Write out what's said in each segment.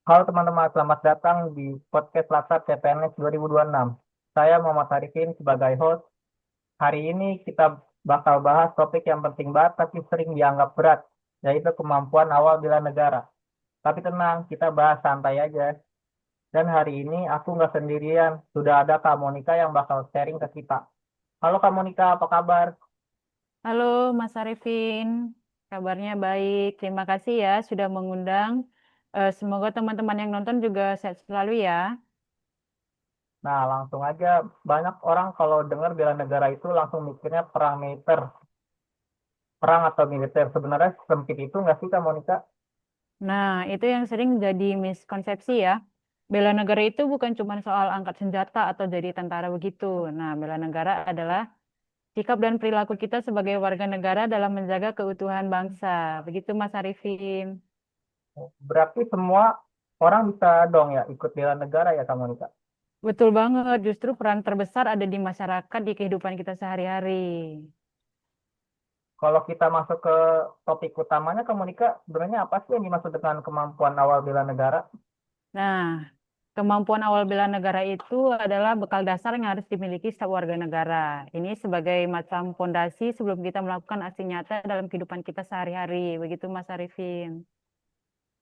Halo teman-teman, selamat datang di podcast Latsar CPNS 2026. Saya Muhammad Arifin sebagai host. Hari ini kita bakal bahas topik yang penting banget tapi sering dianggap berat, yaitu kemampuan awal bela negara. Tapi tenang, kita bahas santai aja. Dan hari ini aku nggak sendirian, sudah ada Kak Monika yang bakal sharing ke kita. Halo Kak Monika, apa kabar? Halo Mas Arifin, kabarnya baik. Terima kasih ya sudah mengundang. Semoga teman-teman yang nonton juga sehat selalu ya. Nah, langsung aja, banyak orang kalau dengar bela negara itu langsung mikirnya perang militer. Perang atau militer, sebenarnya sempit itu nggak sih Kak Monika? Nah, itu yang sering jadi miskonsepsi ya. Bela negara itu bukan cuma soal angkat senjata atau jadi tentara begitu. Nah, bela negara adalah sikap dan perilaku kita sebagai warga negara dalam menjaga keutuhan bangsa. Begitu Mas Arifin. Berarti semua orang bisa dong ya ikut bela negara ya Kak Monika. Betul banget, justru peran terbesar ada di masyarakat di kehidupan kita sehari-hari. Kalau kita masuk ke topik utamanya Kak Monika, sebenarnya apa sih yang dimaksud dengan kemampuan awal bela negara? Nah, kemampuan awal bela negara itu adalah bekal dasar yang harus dimiliki setiap warga negara. Ini sebagai macam fondasi sebelum kita melakukan aksi nyata dalam kehidupan kita sehari-hari. Begitu Mas Arifin.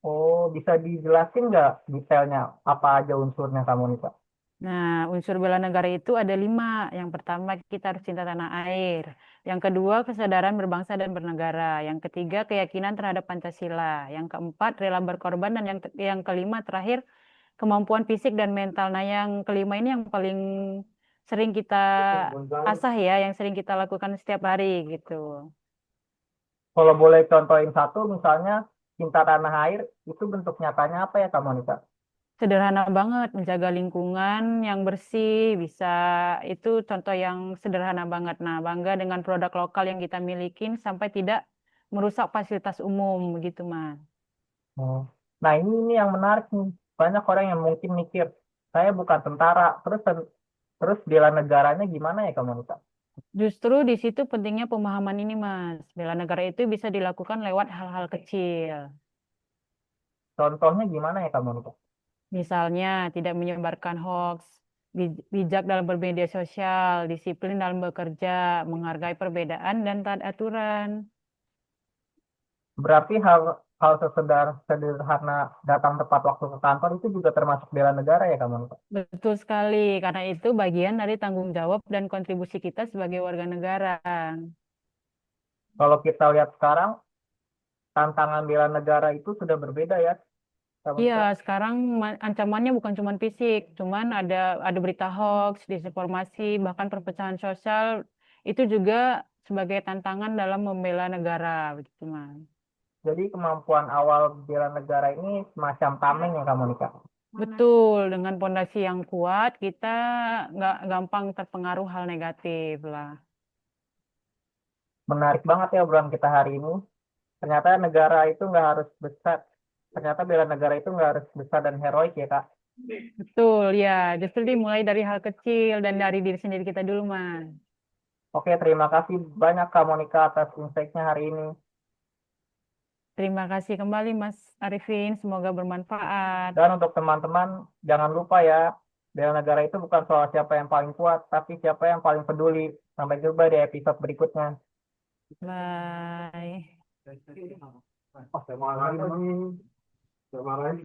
Oh, bisa dijelasin nggak detailnya apa aja unsurnya Kak Monika? Nah, unsur bela negara itu ada 5. Yang pertama, kita harus cinta tanah air. Yang kedua, kesadaran berbangsa dan bernegara. Yang ketiga, keyakinan terhadap Pancasila. Yang keempat, rela berkorban. Dan yang kelima, terakhir, kemampuan fisik dan mental. Nah, yang kelima ini yang paling sering kita asah ya, yang sering kita lakukan setiap hari gitu. Kalau boleh contohin satu, misalnya cinta tanah air, itu bentuk nyatanya apa ya Kak Monika? Sederhana banget, menjaga lingkungan yang bersih, bisa itu contoh yang sederhana banget. Nah, bangga dengan produk lokal yang kita milikin sampai tidak merusak fasilitas umum gitu, Mas. Oh. Nah ini yang menarik nih. Banyak orang yang mungkin mikir, saya bukan tentara, terus bela negaranya gimana ya Kak Monika? Justru di situ pentingnya pemahaman ini, Mas. Bela negara itu bisa dilakukan lewat hal-hal kecil. Contohnya gimana ya Kak Monika? Misalnya, tidak menyebarkan hoax, bijak dalam bermedia sosial, disiplin dalam bekerja, menghargai perbedaan, dan taat aturan. Berarti hal sederhana datang tepat waktu ke kantor itu juga termasuk bela negara ya kamu? Betul sekali, karena itu bagian dari tanggung jawab dan kontribusi kita sebagai warga negara. Kalau kita lihat sekarang, tantangan bela negara itu sudah berbeda ya, kamu. Iya, sekarang ancamannya bukan cuma fisik, cuman ada berita hoax, disinformasi, bahkan perpecahan sosial itu juga sebagai tantangan dalam membela negara, begitu, Mas. Jadi kemampuan awal bela negara ini semacam tameng ya kamu nikah. Betul, dengan pondasi yang kuat, kita nggak gampang terpengaruh hal negatif lah. Menarik banget ya obrolan kita hari ini. Ternyata negara itu nggak harus besar. Ternyata bela negara itu nggak harus besar dan heroik ya kak. Betul, ya. Justru dimulai dari hal kecil dan dari diri sendiri kita dulu, Mas. Oke, terima kasih banyak Kak Monika atas insight-nya hari ini. Terima kasih kembali, Mas Arifin. Semoga bermanfaat. Dan untuk teman-teman, jangan lupa ya, bela negara itu bukan soal siapa yang paling kuat, tapi siapa yang paling peduli. Sampai jumpa di episode berikutnya. Bye. Oh, saya marah lagi. Saya marah.